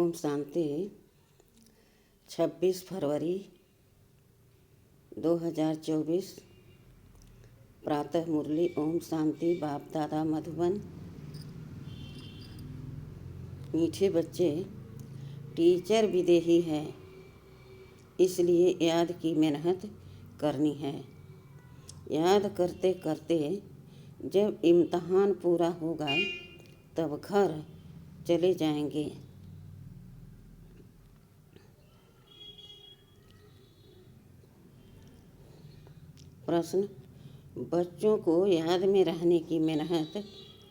ओम शांति। 26 फरवरी 2024 प्रातः मुरली। ओम शांति। बाप दादा मधुबन। मीठे बच्चे, टीचर विदेही है, इसलिए याद की मेहनत करनी है। याद करते करते जब इम्तहान पूरा होगा तब घर चले जाएंगे। प्रश्न: बच्चों को याद में रहने की मेहनत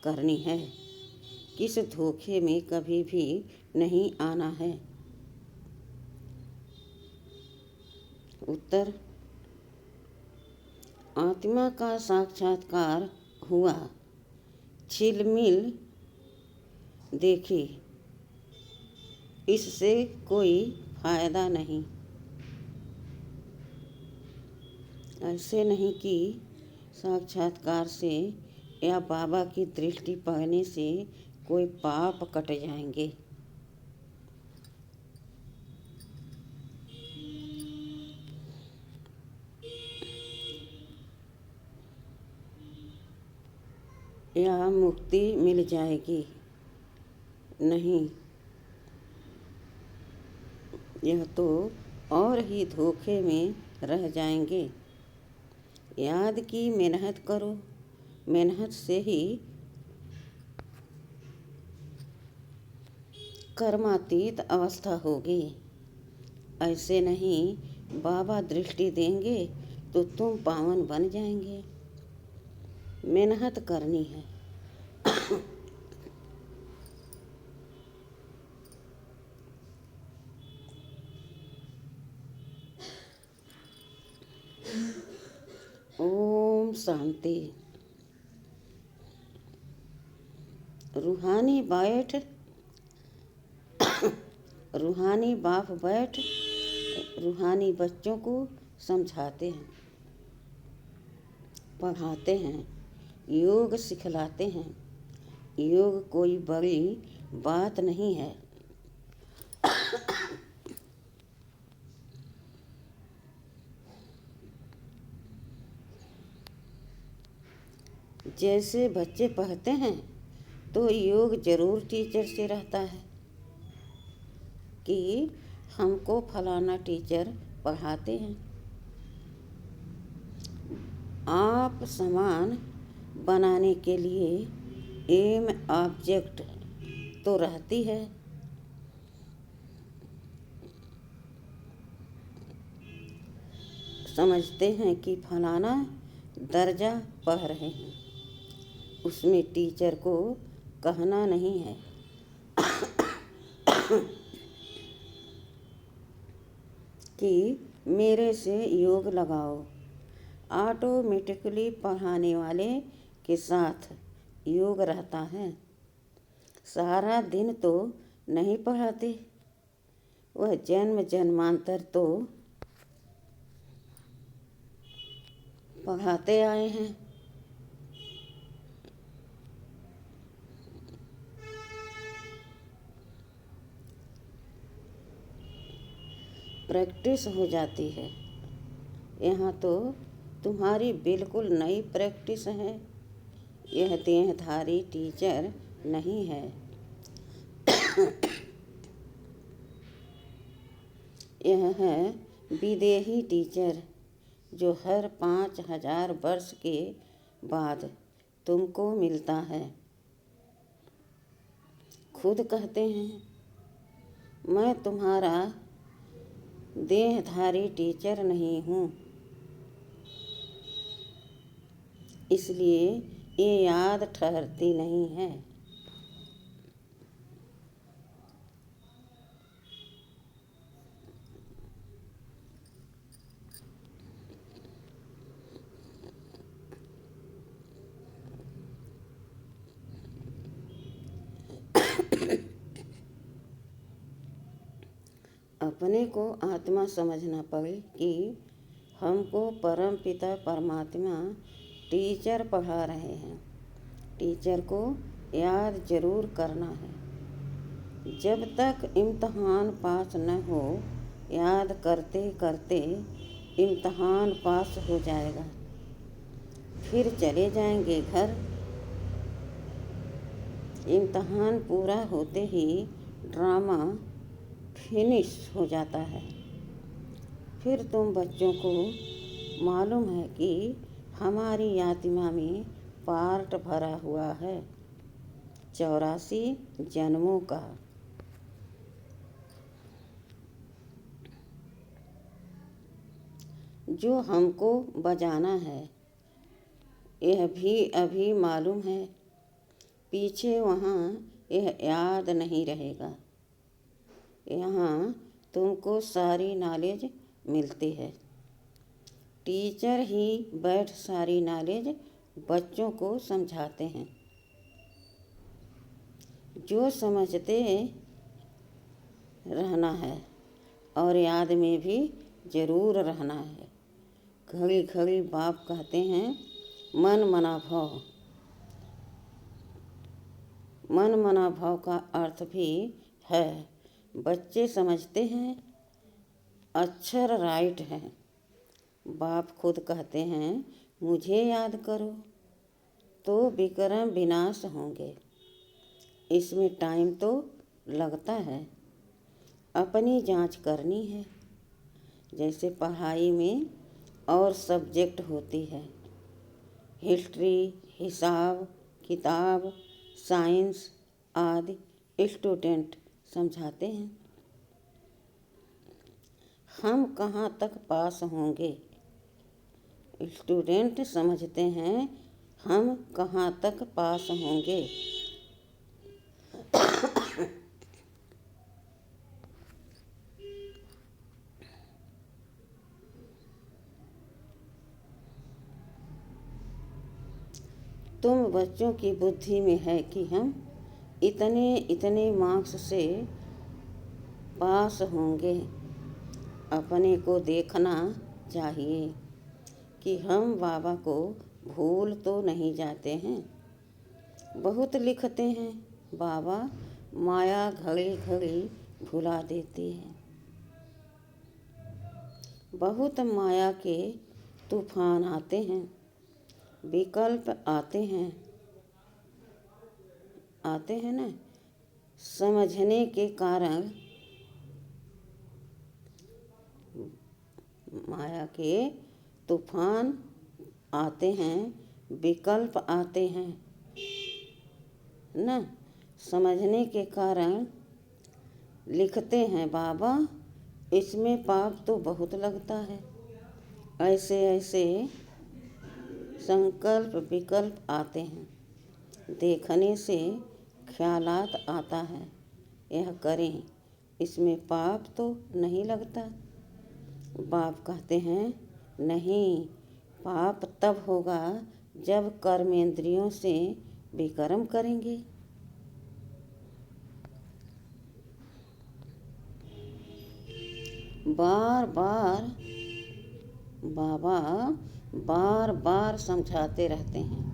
करनी है, किस धोखे में कभी भी नहीं आना है। उत्तर: आत्मा का साक्षात्कार हुआ, छिलमिल देखी, इससे कोई फायदा नहीं। ऐसे नहीं कि साक्षात्कार से या बाबा की दृष्टि पड़ने से कोई पाप कट जाएंगे। या मुक्ति मिल जाएगी। नहीं, यह तो और ही धोखे में रह जाएंगे। याद की मेहनत करो, मेहनत से ही कर्मातीत अवस्था होगी। ऐसे नहीं, बाबा दृष्टि देंगे तो तुम पावन बन जाएंगे। मेहनत करनी है। ओम शांति। रूहानी बाप बैठ रूहानी बच्चों को समझाते हैं, पढ़ाते हैं, योग सिखलाते हैं। योग कोई बड़ी बात नहीं है। जैसे बच्चे पढ़ते हैं तो योग जरूर टीचर से रहता है कि हमको फलाना टीचर पढ़ाते हैं। आप समान बनाने के लिए एम ऑब्जेक्ट तो रहती है। समझते हैं कि फलाना दर्जा पढ़ रहे हैं, उसमें टीचर को कहना नहीं है कि मेरे से योग लगाओ। ऑटोमेटिकली पढ़ाने वाले के साथ योग रहता है। सारा दिन तो नहीं पढ़ाते, वह जन्म जन्मांतर तो पढ़ाते आए हैं। प्रैक्टिस हो जाती है। यहाँ तो तुम्हारी बिल्कुल नई प्रैक्टिस है। यह देहधारी टीचर नहीं है। यह है विदेही टीचर जो हर 5000 वर्ष के बाद तुमको मिलता है। खुद कहते हैं, मैं तुम्हारा देहधारी टीचर नहीं हूँ, इसलिए ये याद ठहरती नहीं है। अपने को आत्मा समझना पड़े कि हमको परम पिता परमात्मा टीचर पढ़ा रहे हैं। टीचर को याद जरूर करना है। जब तक इम्तहान पास न हो, याद करते करते इम्तहान पास हो जाएगा। फिर चले जाएंगे घर। इम्तहान पूरा होते ही ड्रामा फिनिश हो जाता है। फिर तुम बच्चों को मालूम है कि हमारी आत्मा में पार्ट भरा हुआ है 84 जन्मों का। जो हमको बजाना है, यह भी अभी मालूम है। पीछे वहाँ यह याद नहीं रहेगा। यहाँ तुमको सारी नॉलेज मिलती है। टीचर ही बैठ सारी नॉलेज बच्चों को समझाते हैं। जो समझते रहना है और याद में भी ज़रूर रहना है। घड़ी घड़ी बाप कहते हैं मन मना भाव। मन मना भाव का अर्थ भी है। बच्चे समझते हैं अक्षर राइट है। बाप खुद कहते हैं मुझे याद करो तो विक्रम विनाश होंगे। इसमें टाइम तो लगता है। अपनी जांच करनी है। जैसे पढ़ाई में और सब्जेक्ट होती है, हिस्ट्री, हिसाब किताब, साइंस आदि स्टूडेंट समझाते हैं। हम कहाँ तक पास होंगे, स्टूडेंट समझते हैं हम कहाँ तक पास होंगे। तुम बच्चों की बुद्धि में है कि हम इतने इतने मार्क्स से पास होंगे। अपने को देखना चाहिए कि हम बाबा को भूल तो नहीं जाते हैं। बहुत लिखते हैं, बाबा माया घड़ी घड़ी भुला देती है। बहुत माया के तूफान आते हैं, विकल्प आते हैं ना। समझने के कारण माया के तूफान आते हैं, विकल्प आते हैं ना। समझने के कारण लिखते हैं, बाबा इसमें पाप तो बहुत लगता है। ऐसे ऐसे संकल्प विकल्प आते हैं। देखने से ख्यालात आता है, यह करें, इसमें पाप तो नहीं लगता। बाप कहते हैं नहीं, पाप तब होगा जब कर्मेंद्रियों से विकर्म करेंगे। बार बार बाबा बार बार समझाते रहते हैं।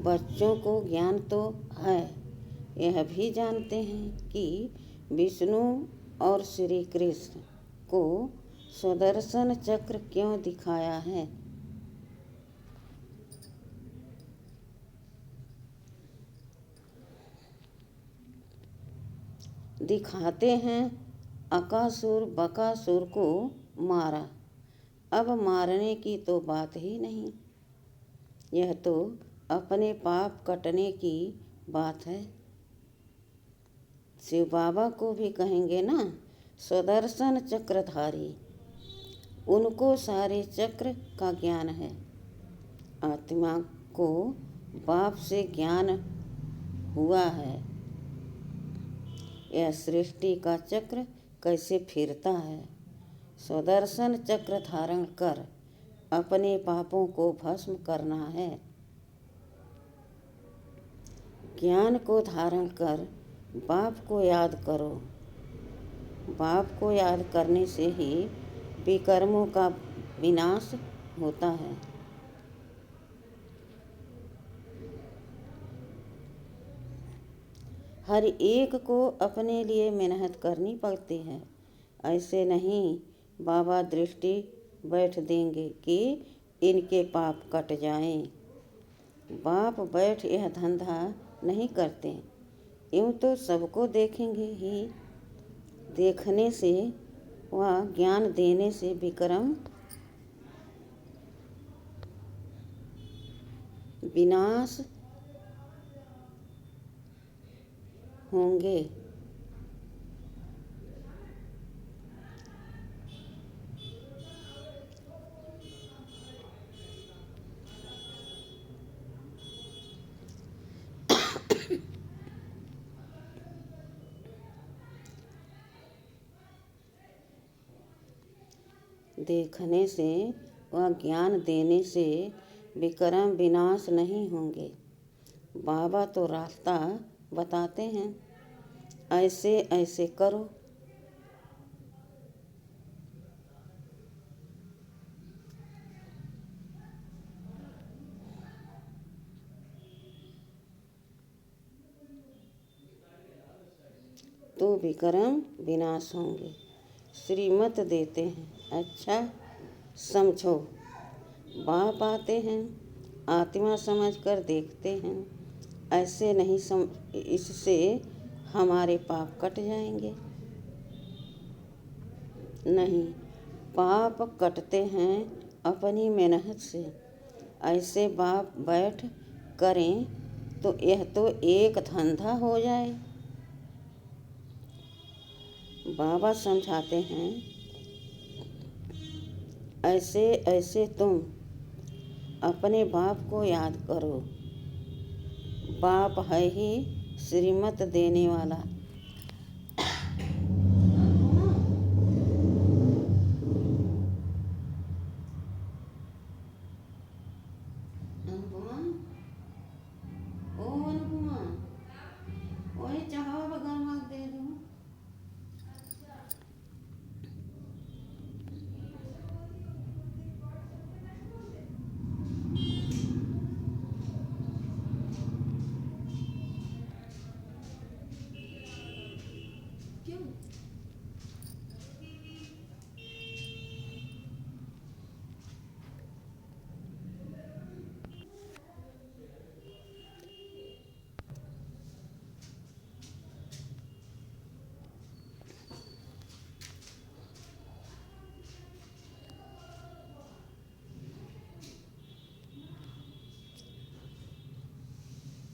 बच्चों को ज्ञान तो है, यह भी जानते हैं कि विष्णु और श्री कृष्ण को सुदर्शन चक्र क्यों दिखाया है। दिखाते हैं अकासुर बकासुर को मारा। अब मारने की तो बात ही नहीं, यह तो अपने पाप कटने की बात है। शिव बाबा को भी कहेंगे ना सुदर्शन चक्रधारी। उनको सारे चक्र का ज्ञान है। आत्मा को बाप से ज्ञान हुआ है, यह सृष्टि का चक्र कैसे फिरता है। सुदर्शन चक्र धारण कर अपने पापों को भस्म करना है। ज्ञान को धारण कर बाप को याद करो। बाप को याद करने से ही विकर्मों का विनाश होता है। हर एक को अपने लिए मेहनत करनी पड़ती है। ऐसे नहीं बाबा दृष्टि बैठ देंगे कि इनके पाप कट जाएं। बाप बैठ यह धंधा नहीं करते। यूँ तो सबको देखेंगे ही, देखने से व ज्ञान देने से विक्रम विनाश होंगे। देखने से व ज्ञान देने से विक्रम विनाश नहीं होंगे। बाबा तो रास्ता बताते हैं, ऐसे ऐसे करो। तो विक्रम विनाश होंगे। श्रीमत देते हैं, अच्छा समझो। बाप आते हैं, आत्मा समझकर देखते हैं। ऐसे नहीं इससे हमारे पाप कट जाएंगे। नहीं, पाप कटते हैं अपनी मेहनत से। ऐसे बाप बैठ करें तो यह तो एक धंधा हो जाए। बाबा समझाते हैं, ऐसे ऐसे तुम अपने बाप को याद करो। बाप है ही श्रीमत देने वाला। अनुपमा, ओ अनुपमा, ओए चाह गरमा दे दूँ।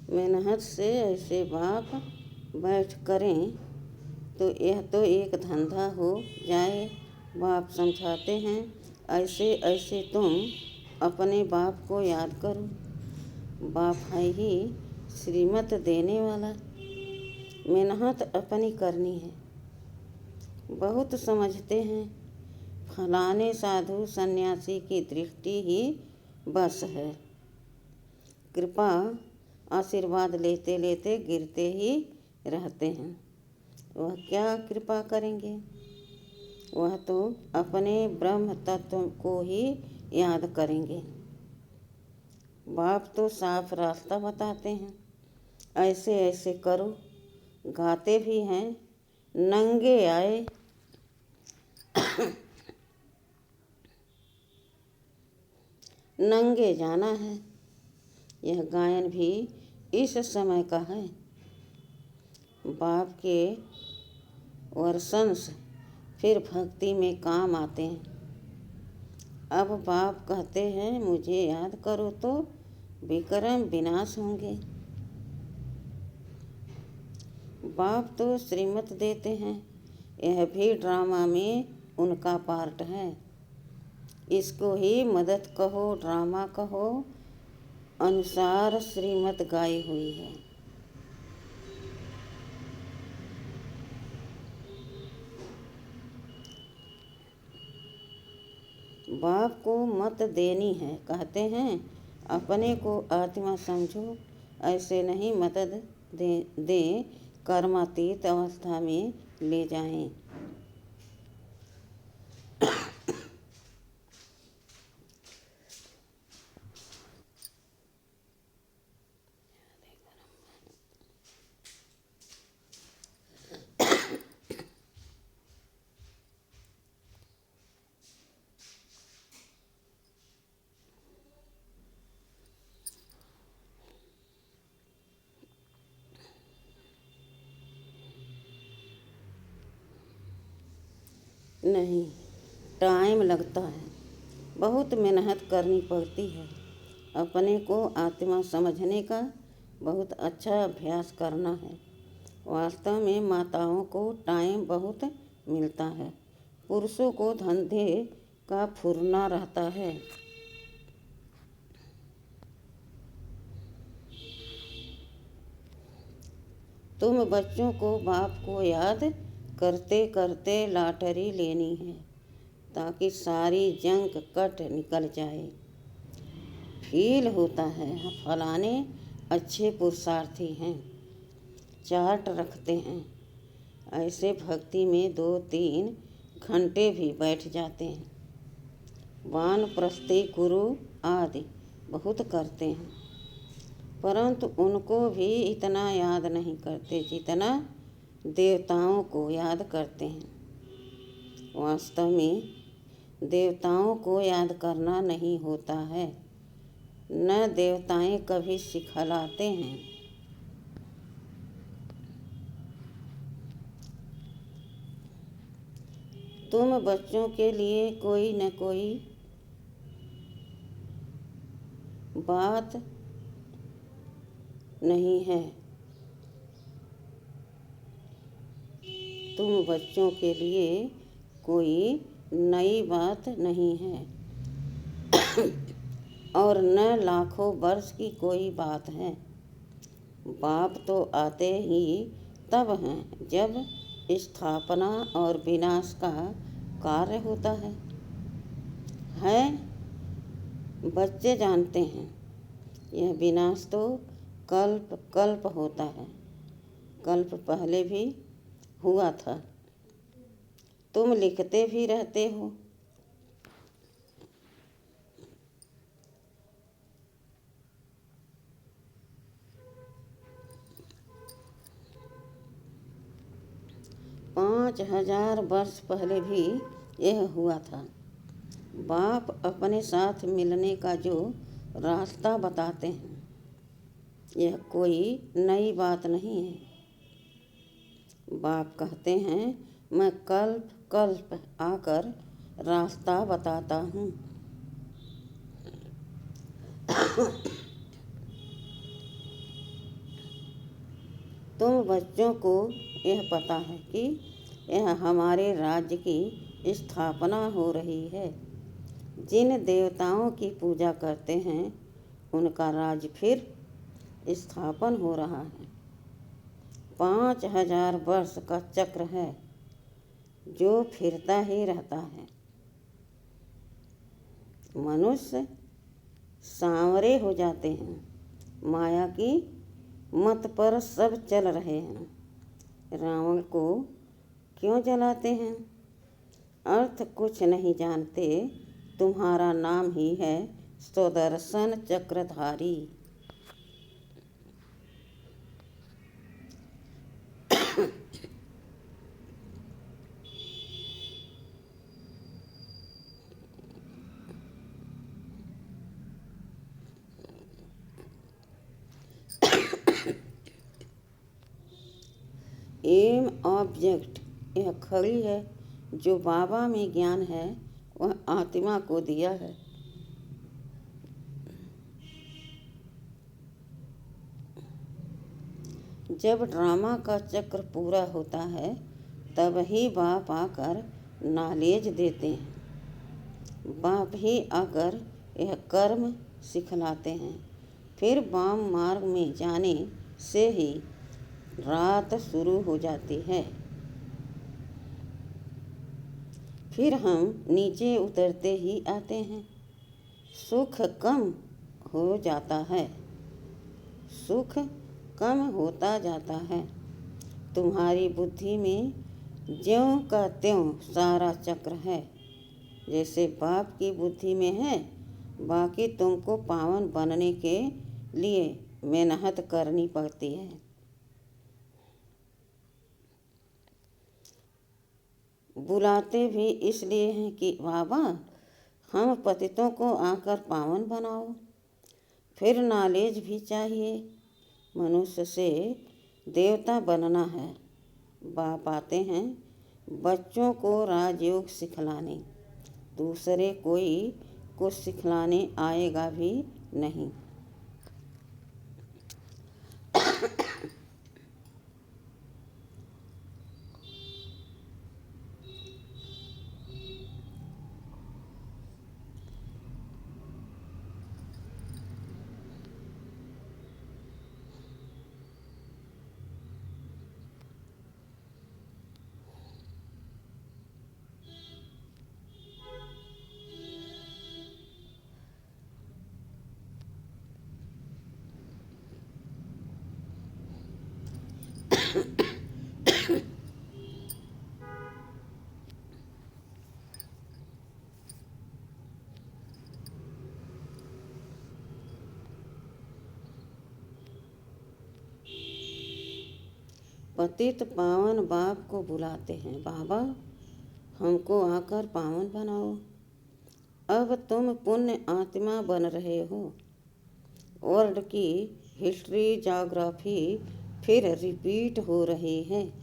मेहनत से ऐसे बाप बैठ करें तो यह तो एक धंधा हो जाए। बाप समझाते हैं, ऐसे ऐसे तुम अपने बाप को याद करो। बाप है ही श्रीमत देने वाला। मेहनत अपनी करनी है। बहुत समझते हैं फलाने साधु सन्यासी की दृष्टि ही बस है। कृपा आशीर्वाद लेते लेते गिरते ही रहते हैं। वह क्या कृपा करेंगे? वह तो अपने ब्रह्म तत्व को ही याद करेंगे। बाप तो साफ रास्ता बताते हैं, ऐसे ऐसे करो। गाते भी हैं, नंगे आए नंगे जाना है। यह गायन भी इस समय का है। बाप के वर्षंस फिर भक्ति में काम आते हैं। अब बाप कहते हैं, मुझे याद करो तो विक्रम विनाश होंगे। बाप तो श्रीमत देते हैं, यह भी ड्रामा में उनका पार्ट है। इसको ही मदद कहो, ड्रामा कहो, अनुसार श्रीमत गाई हुई है। बाप को मत देनी है, कहते हैं अपने को आत्मा समझो। ऐसे नहीं मदद दे कर्मातीत अवस्था में ले जाएं। नहीं, टाइम लगता है, बहुत मेहनत करनी पड़ती है। अपने को आत्मा समझने का बहुत अच्छा अभ्यास करना है। वास्तव में माताओं को टाइम बहुत मिलता है, पुरुषों को धंधे का फुरना रहता है। तुम बच्चों को बाप को याद करते करते लॉटरी लेनी है, ताकि सारी जंक कट निकल जाए। फील होता है फलाने अच्छे पुरुषार्थी हैं, चार्ट रखते हैं। ऐसे भक्ति में 2-3 घंटे भी बैठ जाते हैं। वानप्रस्थी गुरु आदि बहुत करते हैं, परंतु उनको भी इतना याद नहीं करते जितना देवताओं को याद करते हैं। वास्तव में देवताओं को याद करना नहीं होता है, न देवताएं कभी सिखलाते हैं। तुम बच्चों के लिए कोई न कोई बात नहीं है। तुम बच्चों के लिए कोई नई बात नहीं है और न लाखों वर्ष की कोई बात है। बाप तो आते ही तब हैं जब स्थापना और विनाश का कार्य होता है। बच्चे जानते हैं यह विनाश तो कल्प कल्प होता है, कल्प पहले भी हुआ था। तुम लिखते भी रहते हो। पाँच 5000 वर्ष पहले भी यह हुआ था। बाप अपने साथ मिलने का जो रास्ता बताते हैं, यह कोई नई बात नहीं है। बाप कहते हैं मैं कल्प कल्प आकर रास्ता बताता हूँ। तुम बच्चों को यह पता है कि यह हमारे राज्य की स्थापना हो रही है। जिन देवताओं की पूजा करते हैं उनका राज्य फिर स्थापन हो रहा है। 5000 वर्ष का चक्र है जो फिरता ही रहता है। मनुष्य सांवरे हो जाते हैं, माया की मत पर सब चल रहे हैं। रावण को क्यों जलाते हैं? अर्थ कुछ नहीं जानते। तुम्हारा नाम ही है सुदर्शन चक्रधारी। एम ऑब्जेक्ट यह खड़ी है जो बाबा में ज्ञान है वह आत्मा को दिया है। जब ड्रामा का चक्र पूरा होता है तब ही बाप आकर नॉलेज देते हैं। बाप ही आकर यह कर्म सिखलाते हैं। फिर वाम मार्ग में जाने से ही रात शुरू हो जाती है। फिर हम नीचे उतरते ही आते हैं। सुख कम हो जाता है, सुख कम होता जाता है। तुम्हारी बुद्धि में ज्यों का त्यों सारा चक्र है, जैसे बाप की बुद्धि में है। बाकी तुमको पावन बनने के लिए मेहनत करनी पड़ती है। बुलाते भी इसलिए हैं कि बाबा हम पतितों को आकर पावन बनाओ। फिर नॉलेज भी चाहिए। मनुष्य से देवता बनना है। बाप आते हैं बच्चों को राजयोग सिखलाने, दूसरे कोई कुछ सिखलाने आएगा भी नहीं। पतित पावन बाप को बुलाते हैं, बाबा हमको आकर पावन बनाओ। अब तुम पुण्य आत्मा बन रहे हो। वर्ल्ड की हिस्ट्री ज्योग्राफी फिर रिपीट हो रही है।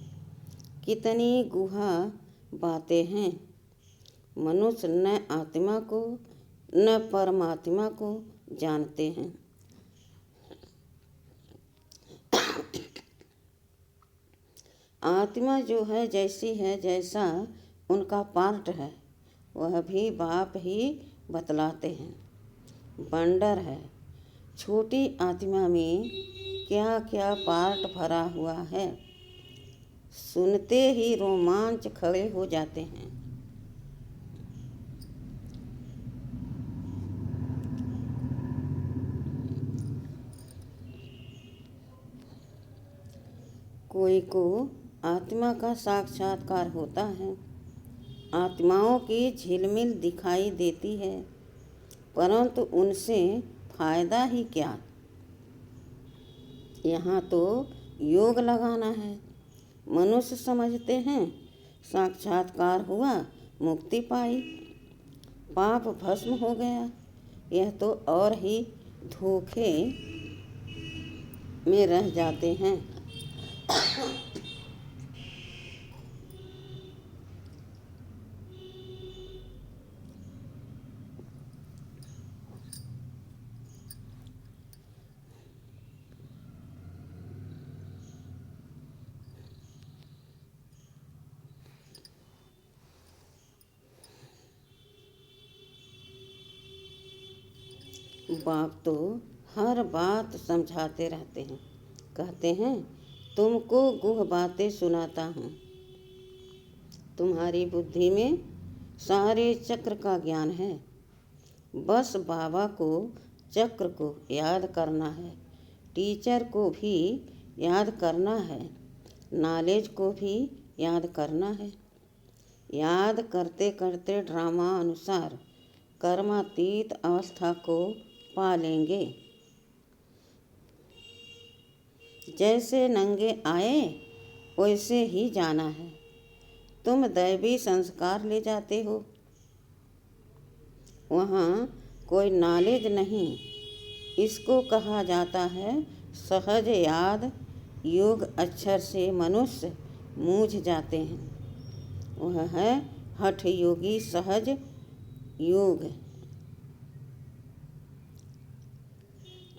कितनी गुहा बातें हैं। मनुष्य न आत्मा को न परमात्मा को जानते हैं। आत्मा जो है जैसी है, जैसा उनका पार्ट है, वह भी बाप ही बतलाते हैं। बंडर है छोटी आत्मा में क्या क्या पार्ट भरा हुआ है, सुनते ही रोमांच खड़े हो जाते हैं। कोई को आत्मा का साक्षात्कार होता है, आत्माओं की झिलमिल दिखाई देती है, परंतु उनसे फायदा ही क्या। यहाँ तो योग लगाना है। मनुष्य समझते हैं साक्षात्कार हुआ, मुक्ति पाई, पाप भस्म हो गया। यह तो और ही धोखे में रह जाते हैं। बाप तो हर बात समझाते रहते हैं, कहते हैं तुमको गुह बातें सुनाता हूँ। तुम्हारी बुद्धि में सारे चक्र का ज्ञान है, बस बाबा को चक्र को याद करना है, टीचर को भी याद करना है, नॉलेज को भी याद करना है। याद करते करते ड्रामा अनुसार कर्मातीत अवस्था को पा लेंगे। जैसे नंगे आए वैसे ही जाना है। तुम दैवी संस्कार ले जाते हो, वहाँ कोई नॉलेज नहीं। इसको कहा जाता है सहज याद योग। अक्षर से मनुष्य मूझ जाते हैं, वह है हठ योगी सहज योग।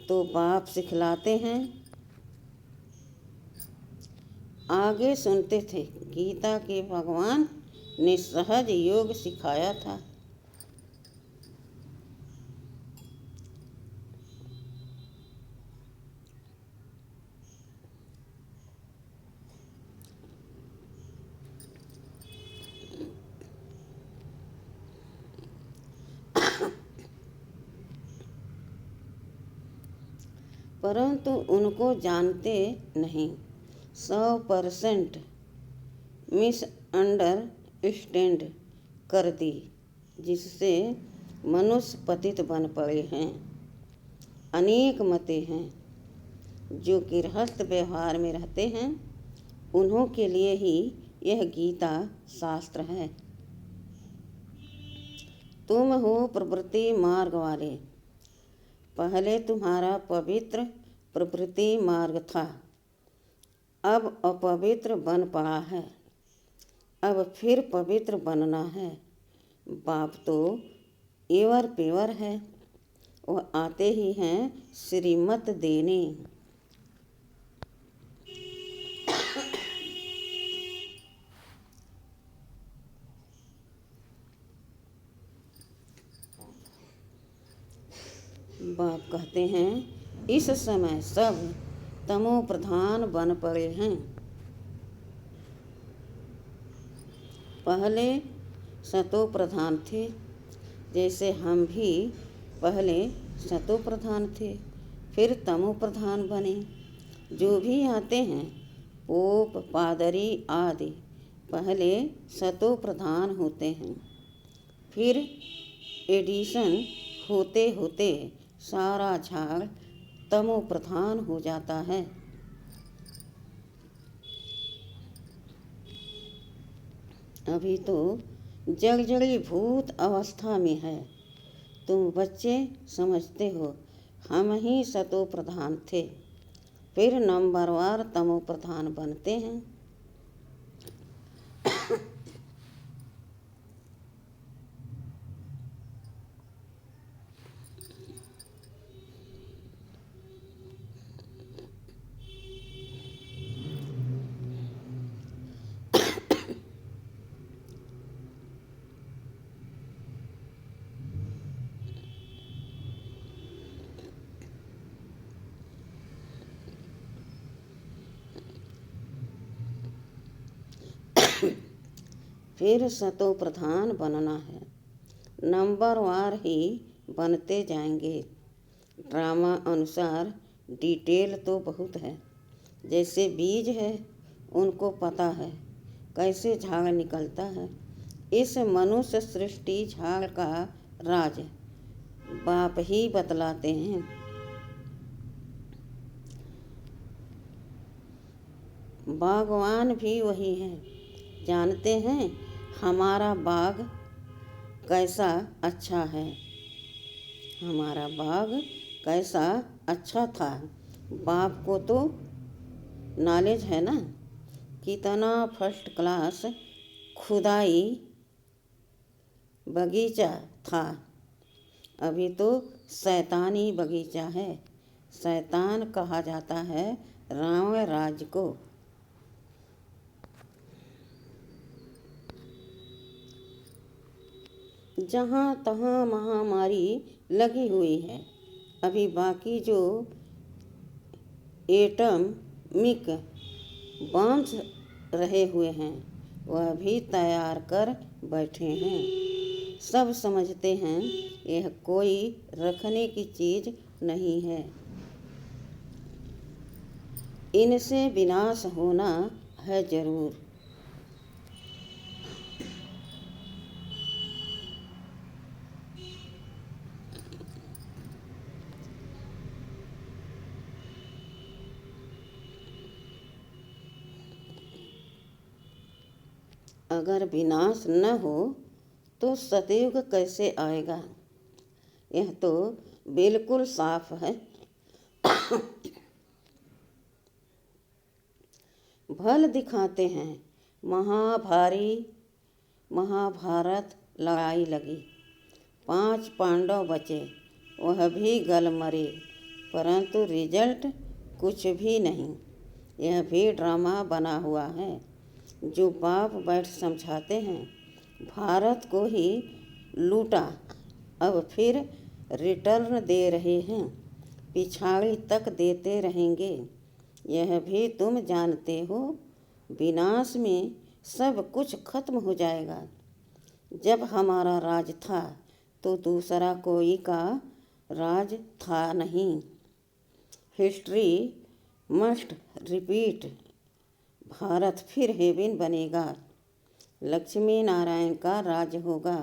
तो बाप सिखलाते हैं। आगे सुनते थे गीता के भगवान ने सहज योग सिखाया था। परंतु उनको जानते नहीं। 100% मिसअंडरस्टैंड कर दी, जिससे मनुष्य पतित बन पड़े हैं। अनेक मतें हैं। जो गृहस्थ व्यवहार में रहते हैं उन्हों के लिए ही यह गीता शास्त्र है। तुम हो प्रवृत्ति मार्ग वाले। पहले तुम्हारा पवित्र प्रवृत्ति मार्ग था, अब अपवित्र बन पड़ा है। अब फिर पवित्र बनना है। बाप तो एवर पेवर है, वह आते ही हैं श्रीमत देने। बाप कहते हैं इस समय सब तमो प्रधान बन पड़े हैं। पहले सतो प्रधान थे, जैसे हम भी पहले सतो प्रधान थे, फिर तमो प्रधान बने। जो भी आते हैं पोप पादरी आदि पहले सतो प्रधान होते हैं, फिर एडिशन होते होते सारा झाड़ तमो प्रधान हो जाता है। अभी तो जड़ीभूत अवस्था में है। तुम बच्चे समझते हो हम ही सतो प्रधान थे, फिर नंबरवार तमो प्रधान बनते हैं। फिर सतो प्रधान बनना है। नंबरवार ही बनते जाएंगे। ड्रामा अनुसार डिटेल तो बहुत है। जैसे बीज है, उनको पता है कैसे झाड़ निकलता है। इस मनुष्य सृष्टि झाड़ का राज बाप ही बतलाते हैं। बागवान भी वही है। जानते हैं हमारा बाग कैसा अच्छा है, हमारा बाग कैसा अच्छा था। बाप को तो नॉलेज है ना, कितना फर्स्ट क्लास खुदाई बगीचा था। अभी तो शैतानी बगीचा है। शैतान कहा जाता है रावण राज को। जहाँ तहाँ महामारी लगी हुई है। अभी बाकी जो एटॉमिक बॉम्ब्स रहे हुए हैं वह भी तैयार कर बैठे हैं। सब समझते हैं यह कोई रखने की चीज़ नहीं है, इनसे विनाश होना है जरूर। अगर विनाश न हो तो सतयुग कैसे आएगा? यह तो बिल्कुल साफ है। भल दिखाते हैं महाभारत लड़ाई लगी, 5 पांडव बचे, वह भी गल मरे, परंतु रिजल्ट कुछ भी नहीं। यह भी ड्रामा बना हुआ है जो बाप बैठ समझाते हैं। भारत को ही लूटा, अब फिर रिटर्न दे रहे हैं, पिछाड़ी तक देते रहेंगे। यह भी तुम जानते हो विनाश में सब कुछ खत्म हो जाएगा। जब हमारा राज था तो दूसरा कोई का राज था नहीं। History must repeat. भारत फिर हेवन बनेगा, लक्ष्मी नारायण का राज होगा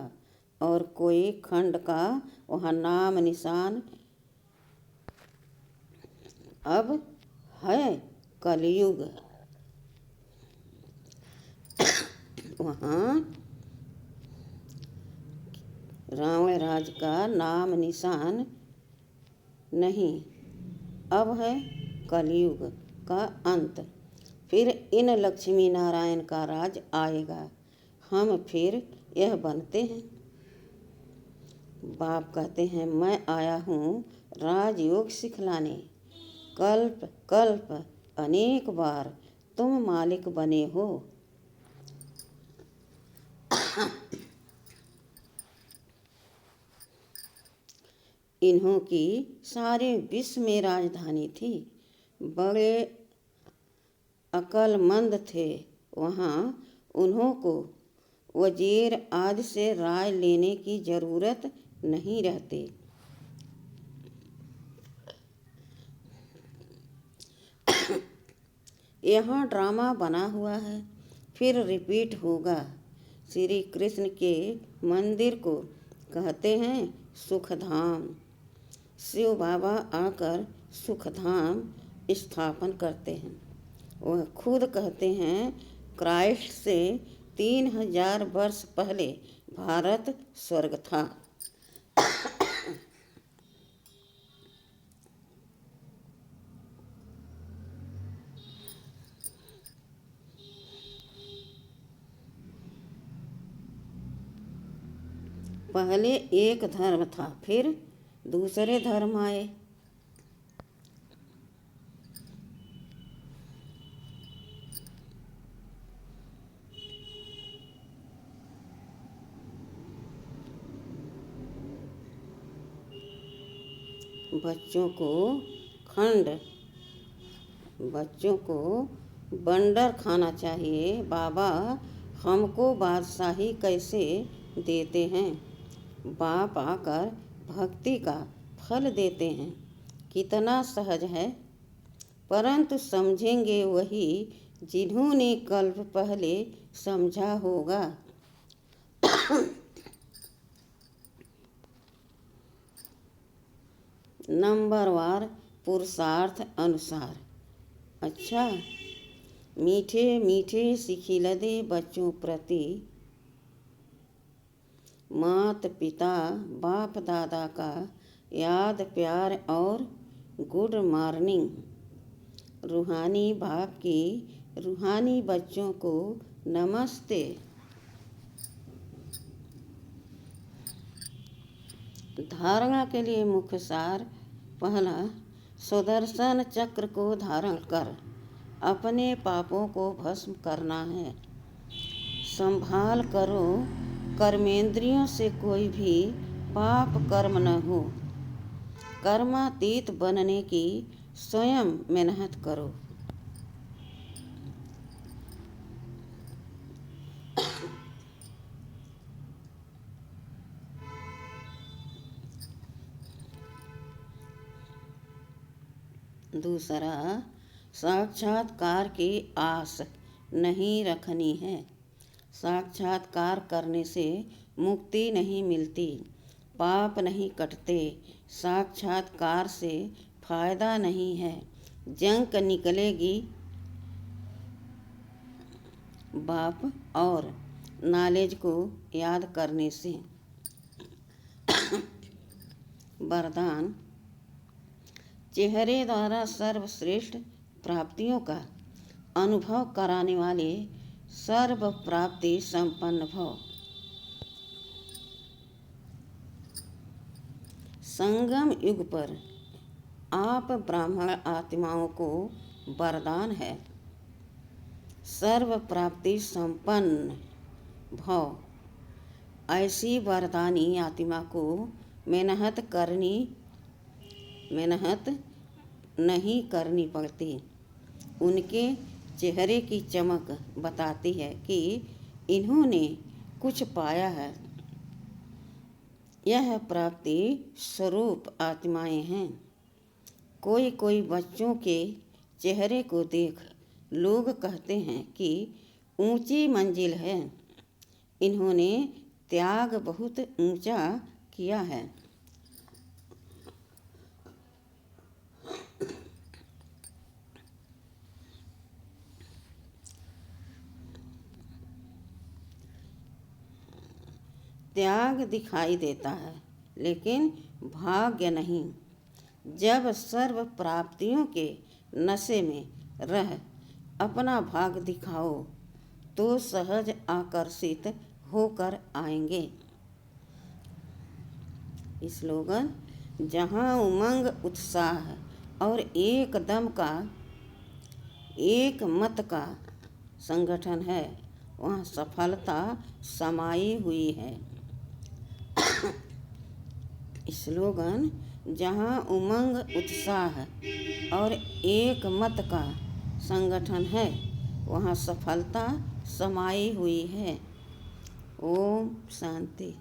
और कोई खंड का वहाँ नाम निशान। अब है कलयुग, वहाँ रावण राज का नाम निशान नहीं। अब है कलयुग का अंत, फिर इन लक्ष्मी नारायण का राज आएगा। हम फिर यह बनते हैं। बाप कहते हैं, मैं आया हूँ राजयोग सिखलाने। कल्प कल्प अनेक बार तुम मालिक बने हो। इन्हों की सारे विश्व में राजधानी थी। बड़े अक्लमंद थे। वहाँ उन्हों को वजीर आदि से राय लेने की जरूरत नहीं रहती। यहाँ ड्रामा बना हुआ है, फिर रिपीट होगा। श्री कृष्ण के मंदिर को कहते हैं सुखधाम। शिव बाबा आकर सुखधाम स्थापन करते हैं। वह खुद कहते हैं, क्राइस्ट से 3000 वर्ष पहले भारत स्वर्ग था। पहले एक धर्म था, फिर दूसरे धर्म आए। बच्चों को बंडर खाना चाहिए। बाबा हमको बादशाही कैसे देते हैं? बाप आकर भक्ति का फल देते हैं। कितना सहज है। परंतु समझेंगे वही जिन्होंने कल्प पहले समझा होगा। नंबरवार पुरुषार्थ अनुसार। अच्छा, मीठे मीठे सिखिलदे बच्चों प्रति माता पिता बाप दादा का याद प्यार और गुड मॉर्निंग। रूहानी बाप की रूहानी बच्चों को नमस्ते। धारणा के लिए मुख्य सार। पहला, सुदर्शन चक्र को धारण कर अपने पापों को भस्म करना है। संभाल करो, कर्मेंद्रियों से कोई भी पाप कर्म न हो। कर्मातीत बनने की स्वयं मेहनत करो। दूसरा, साक्षात्कार की आस नहीं रखनी है। साक्षात्कार करने से मुक्ति नहीं मिलती, पाप नहीं कटते। साक्षात्कार से फायदा नहीं है, जंक निकलेगी। बाप और नॉलेज को याद करने से। वरदान, चेहरे द्वारा सर्वश्रेष्ठ प्राप्तियों का अनुभव कराने वाले सर्व प्राप्ति संपन्न भव। संगम युग पर आप ब्राह्मण आत्माओं को वरदान है, सर्व प्राप्ति संपन्न भव। ऐसी वरदानी आत्मा को मेहनत नहीं करनी पड़ती। उनके चेहरे की चमक बताती है कि इन्होंने कुछ पाया है। यह प्राप्ति स्वरूप आत्माएं हैं। कोई कोई बच्चों के चेहरे को देख लोग कहते हैं कि ऊंची मंजिल है, इन्होंने त्याग बहुत ऊंचा किया है। त्याग दिखाई देता है, लेकिन भाग्य नहीं। जब सर्व प्राप्तियों के नशे में रह अपना भाग दिखाओ तो सहज आकर्षित होकर आएंगे। स्लोगन: जहाँ उमंग, उत्साह और एक दम का, एक मत का संगठन है, वहाँ सफलता समाई हुई है। स्लोगन: जहाँ उमंग, उत्साह और एक मत का संगठन है, वहाँ सफलता समाई हुई है। ओम शांति।